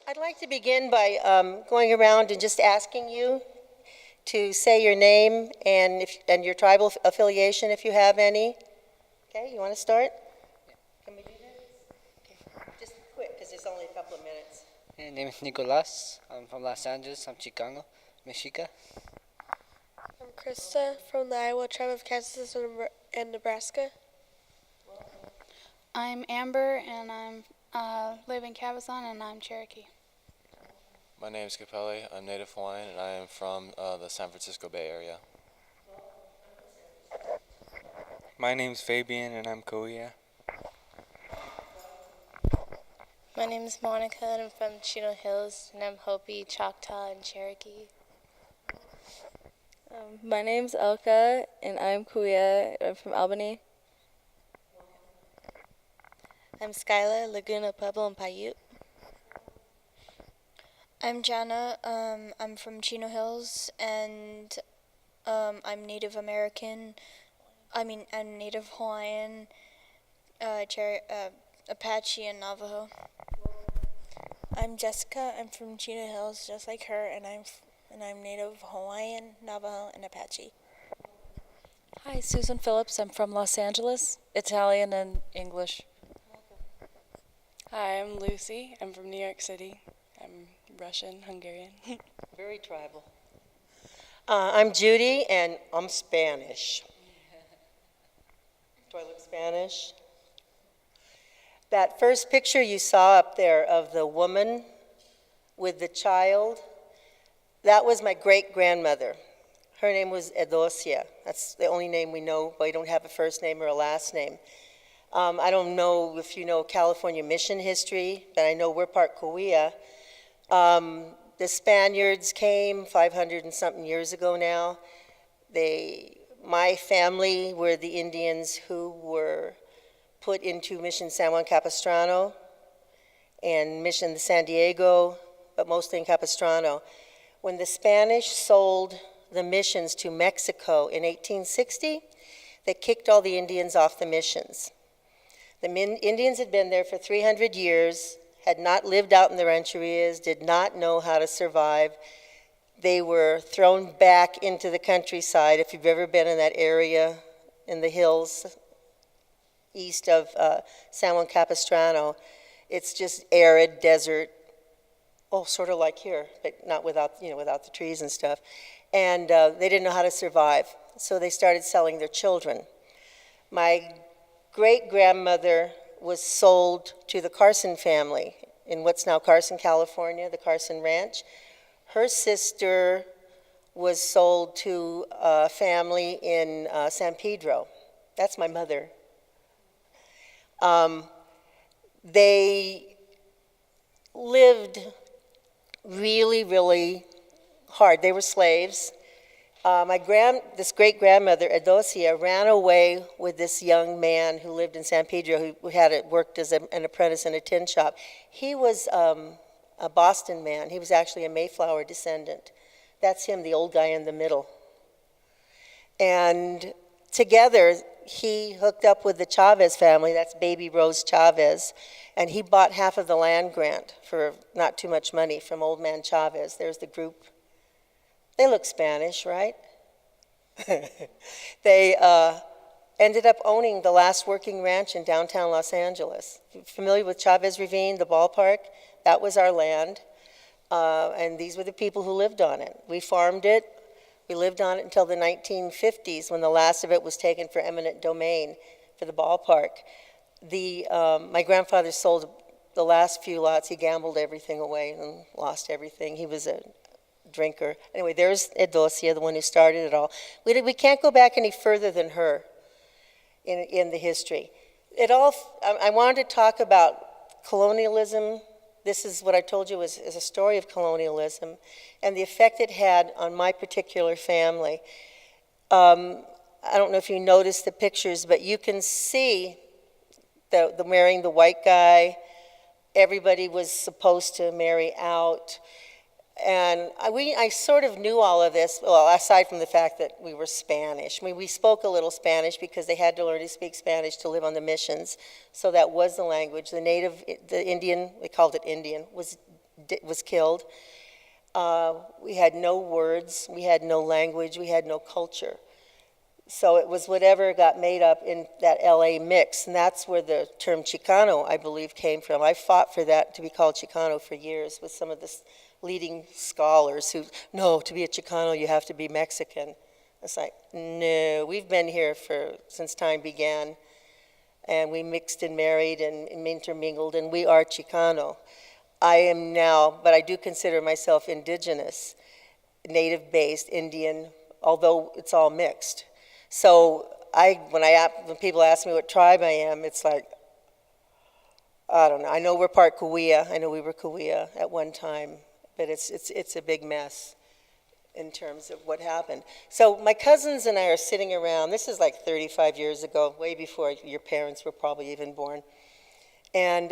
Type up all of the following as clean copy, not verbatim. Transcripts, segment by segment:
I'd like to begin by going around and just asking you to say your name and your tribal affiliation if you have any. Okay, you want to start? Can we do this? Okay. Just quick, because it's only a couple of minutes. My name is Nicolas. I'm from Los Angeles. I'm Chicano, Mexica. I'm Krista from the Iowa Tribe of Kansas and Nebraska. I'm Amber, and I live in Cabazon, and I'm Cherokee. My name is Capelli. I'm native Hawaiian, and I am from the San Francisco Bay Area. My name's Fabian, and I'm Kauai. My name is Monica, and I'm from Chino Hills, and I'm Hopi, Choctaw, and Cherokee. My name's Elka, and I'm Kuya. I'm from Albany. I'm Skyla, Laguna, Pueblo, and Paiute. I'm Jana. I'm from Chino Hills, and I'm Native American. I'm Native Hawaiian, Apache, and Navajo. I'm Jessica. I'm from Chino Hills, just like her, and I'm Native Hawaiian, Navajo, and Apache. Hi, Susan Phillips. I'm from Los Angeles, Italian and English. Hi, I'm Lucy. I'm from New York City. I'm Russian, Hungarian. Very tribal. I'm Judy, and I'm Spanish. Do I look Spanish? That first picture you saw up there of the woman with the child, that was my great-grandmother. Her name was Edosia. That's the only name we know, but we don't have a first name or a last name. I don't know if you know California mission history, but I know we're part Kauai. The Spaniards came 500 and something years ago now. My family were the Indians who were put into Mission San Juan Capistrano and Mission San Diego, but mostly in Capistrano. When the Spanish sold the missions to Mexico in 1860, they kicked all the Indians off the missions. The Indians had been there for 300 years, had not lived out in the rancherias, did not know how to survive. They were thrown back into the countryside. If you've ever been in that area in the hills east of San Juan Capistrano, it's just arid desert, sort of like here, but not without the trees and stuff. And they didn't know how to survive, so they started selling their children. My great-grandmother was sold to the Carson family in what's now Carson, California, the Carson Ranch. Her sister was sold to a family in San Pedro. That's my mother. They lived really, really hard. They were slaves. This great-grandmother, Edosia, ran away with this young man who lived in San Pedro who had worked as an apprentice in a tin shop. He was a Boston man. He was actually a Mayflower descendant. That's him, the old guy in the middle. And together, he hooked up with the Chavez family. That's baby Rose Chavez. And he bought half of the land grant for not too much money from old man Chavez. There's the group. They look Spanish, right? They ended up owning the last working ranch in downtown Los Angeles. Familiar with Chavez Ravine, the ballpark? That was our land, and these were the people who lived on it. We farmed it. We lived on it until the 1950s when the last of it was taken for eminent domain for the ballpark. My grandfather sold the last few lots. He gambled everything away and lost everything. He was a drinker. Anyway, there's Edosia, the one who started it all. We can't go back any further than her in the history. I wanted to talk about colonialism. This is what I told you is a story of colonialism and the effect it had on my particular family. I don't know if you noticed the pictures, but you can see the marrying the white guy. Everybody was supposed to marry out. And I sort of knew all of this, well, aside from the fact that we were Spanish. I mean, we spoke a little Spanish because they had to learn to speak Spanish to live on the missions. So that was the language. The Indian, they called it Indian, was was killed. We had no words, we had no language, we had no culture. So it was whatever got made up in that LA mix, and that's where the term Chicano, I believe, came from. I fought for that to be called Chicano for years with some of the leading scholars who, no, to be a Chicano you have to be Mexican. It's like, no, we've been here since time began, and we mixed and married and intermingled, and we are Chicano. I am now, but I do consider myself indigenous, native-based, Indian, although it's all mixed. So when people ask me what tribe I am, it's like, I don't know. I know we're part Cahuilla. I know we were Cahuilla at one time, but it's a big mess in terms of what happened. So my cousins and I are sitting around. This is like 35 years ago, way before your parents were probably even born. And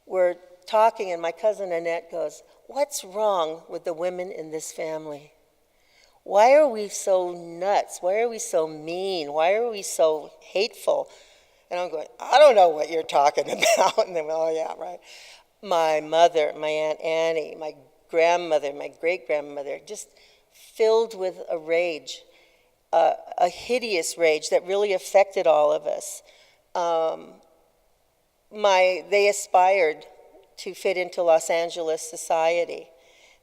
we're talking, and my cousin Annette goes, "What's wrong with the women in this family? Why are we so nuts? Why are we so mean? Why are we so hateful?" And I'm going, "I don't know what you're talking about." And then, oh yeah, right. My mother, my Aunt Annie, my grandmother, my great-grandmother, just filled with a rage, a hideous rage that really affected all of us. They aspired to fit into Los Angeles society.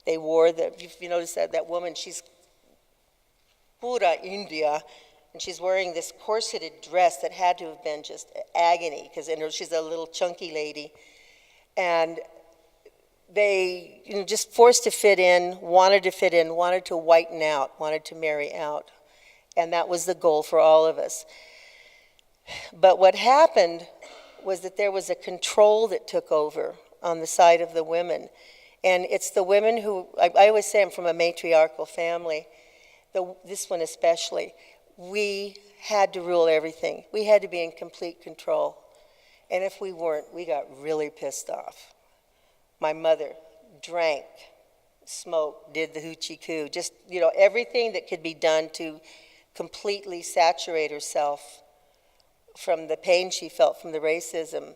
They wore if you notice that woman, she's pura India, and she's wearing this corseted dress that had to have been just agony, because she's a little chunky lady. And they, just forced to fit in, wanted to whiten out, wanted to marry out. And that was the goal for all of us. But what happened was that there was a control that took over on the side of the women. And it's the women who, I always say I'm from a matriarchal family, this one especially. We had to rule everything. We had to be in complete control. And if we weren't, we got really pissed off. My mother drank, smoked, did the hoochie coo, just, everything that could be done to completely saturate herself from the pain she felt from the racism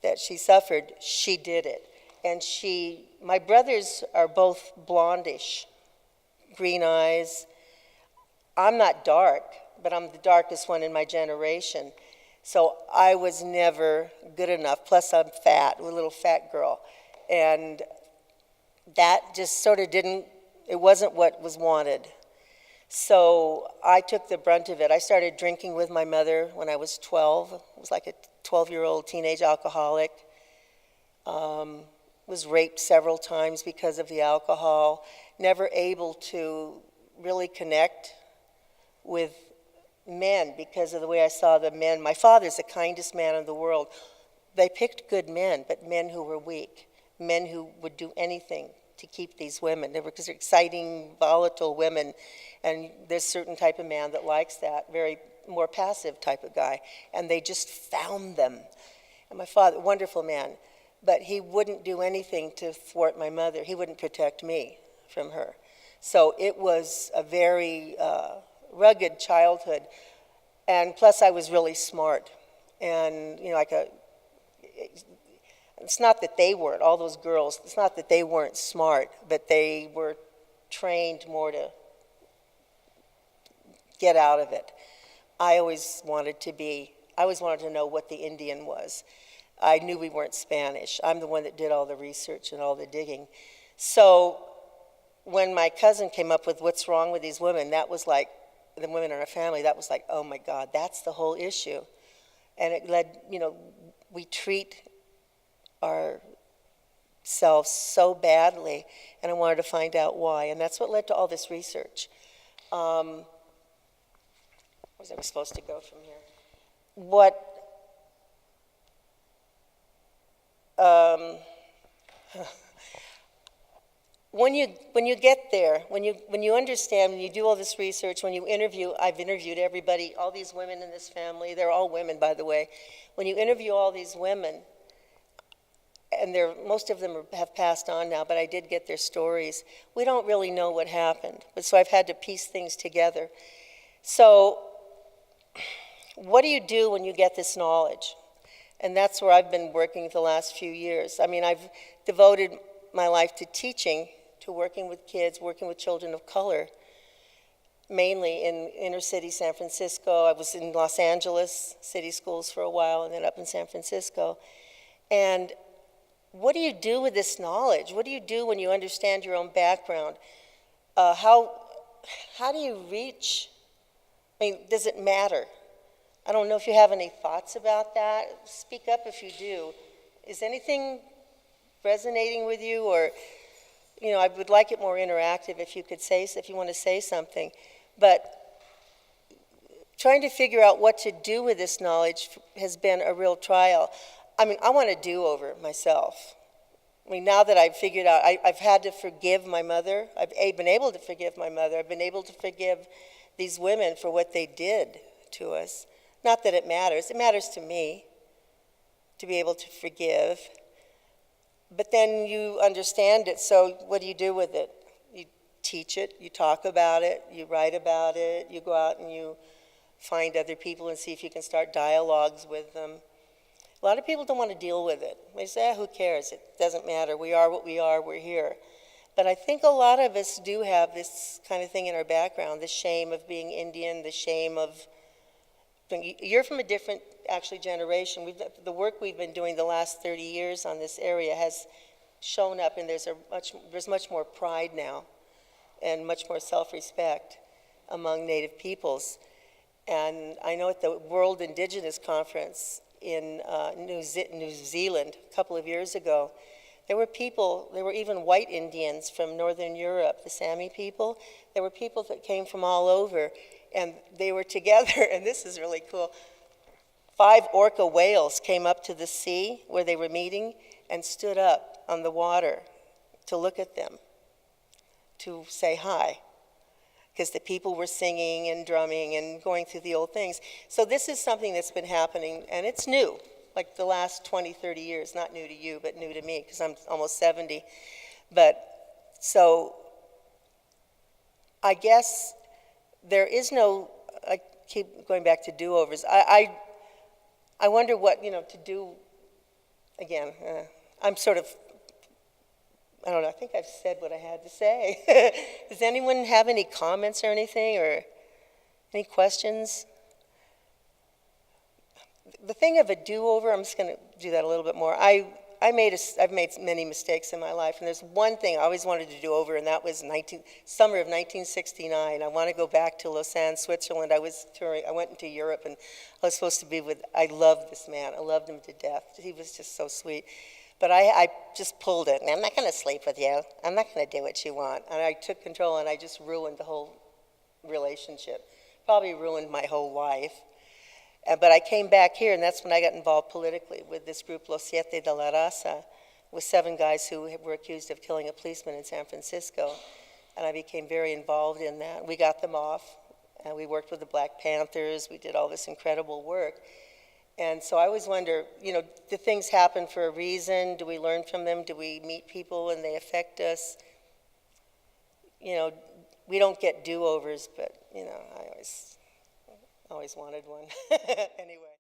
that she suffered. She did it. And my brothers are both blondish, green eyes. I'm not dark, but I'm the darkest one in my generation. So I was never good enough. Plus I'm fat, a little fat girl. And that just sort of it wasn't what was wanted. So I took the brunt of it. I started drinking with my mother when I was 12. I was like a 12-year-old teenage alcoholic. Was raped several times because of the alcohol. Never able to really connect with men because of the way I saw the men. My father's the kindest man in the world. They picked good men, but men who were weak, men who would do anything to keep these women. They were exciting, volatile women, and there's a certain type of man that likes that, very more passive type of guy, and they just found them. And my father, wonderful man, but he wouldn't do anything to thwart my mother. He wouldn't protect me from her. So it was a very rugged childhood, and plus I was really smart, and it's not that they weren't, all those girls, it's not that they weren't smart, but they were trained more to get out of it. I always wanted to know what the Indian was. I knew we weren't Spanish. I'm the one that did all the research and all the digging. So when my cousin came up with what's wrong with these women, that was like, the women in our family, that was like, oh my God, that's the whole issue. And it led, we treat ourselves so badly, and I wanted to find out why, and that's what led to all this research. Where was I supposed to go from here? When you get there, when you understand, when you do all this research, when you interview, I've interviewed everybody, all these women in this family, they're all women, by the way. When you interview all these women, and most of them have passed on now, but I did get their stories, we don't really know what happened. So I've had to piece things together. So what do you do when you get this knowledge? And that's where I've been working the last few years. I mean, I've devoted my life to teaching, to working with kids, working with children of color, mainly in inner city San Francisco. I was in Los Angeles city schools for a while and then up in San Francisco. And what do you do with this knowledge? What do you do when you understand your own background? How do you reach? I mean, does it matter? I don't know if you have any thoughts about that. Speak up if you do. Is anything resonating with you? Or, I would like it more interactive if you could say, if you want to say something. But trying to figure out what to do with this knowledge has been a real trial. I mean, I want to do over myself. I mean, now that I've figured out, I've had to forgive my mother. I've been able to forgive my mother. I've been able to forgive these women for what they did to us. Not that it matters. It matters to me to be able to forgive. But then you understand it, so what do you do with it? You teach it, you talk about it, you write about it, you go out and you find other people and see if you can start dialogues with them. A lot of people don't want to deal with it. They say, who cares? It doesn't matter. We are what we are. We're here. But I think a lot of us do have this kind of thing in our background, the shame of being Indian, the shame of... You're from a different, actually, generation. The work we've been doing the last 30 years on this area has shown up, and there's much more pride now and much more self-respect among Native peoples. And I know at the World Indigenous Conference in New Zealand a couple of years ago, there were even white Indians from Northern Europe, the Sami people. There were people that came from all over, and they were together, and this is really cool. 5 orca whales came up to the sea where they were meeting and stood up on the water to look at them, to say hi, because the people were singing and drumming and going through the old things. So this is something that's been happening, and it's new, like the last 20, 30 years, not new to you, but new to me, because I'm almost 70. But so I guess there is no, I keep going back to do-overs. I wonder what, to do, again, I'm sort of, I don't know, I think I've said what I had to say. Does anyone have any comments or anything, or any questions? The thing of a do-over, I'm just going to do that a little bit more. I've made many mistakes in my life, and there's one thing I always wanted to do over, and that was summer of 1969. I want to go back to Lausanne, Switzerland. I was touring. I went into Europe, and I was supposed to be with. I loved this man. I loved him to death. He was just so sweet. But I just pulled it, and I'm not going to sleep with you. I'm not going to do what you want. And I took control, and I just ruined the whole relationship. Probably ruined my whole life. But I came back here, and that's when I got involved politically with this group, Los Siete de la Raza, with 7 guys who were accused of killing a policeman in San Francisco. And I became very involved in that. We got them off, and we worked with the Black Panthers. We did all this incredible work. And so I always wonder, do things happen for a reason? Do we learn from them? Do we meet people and they affect us? We don't get do-overs, but, I always wanted one. Anyway.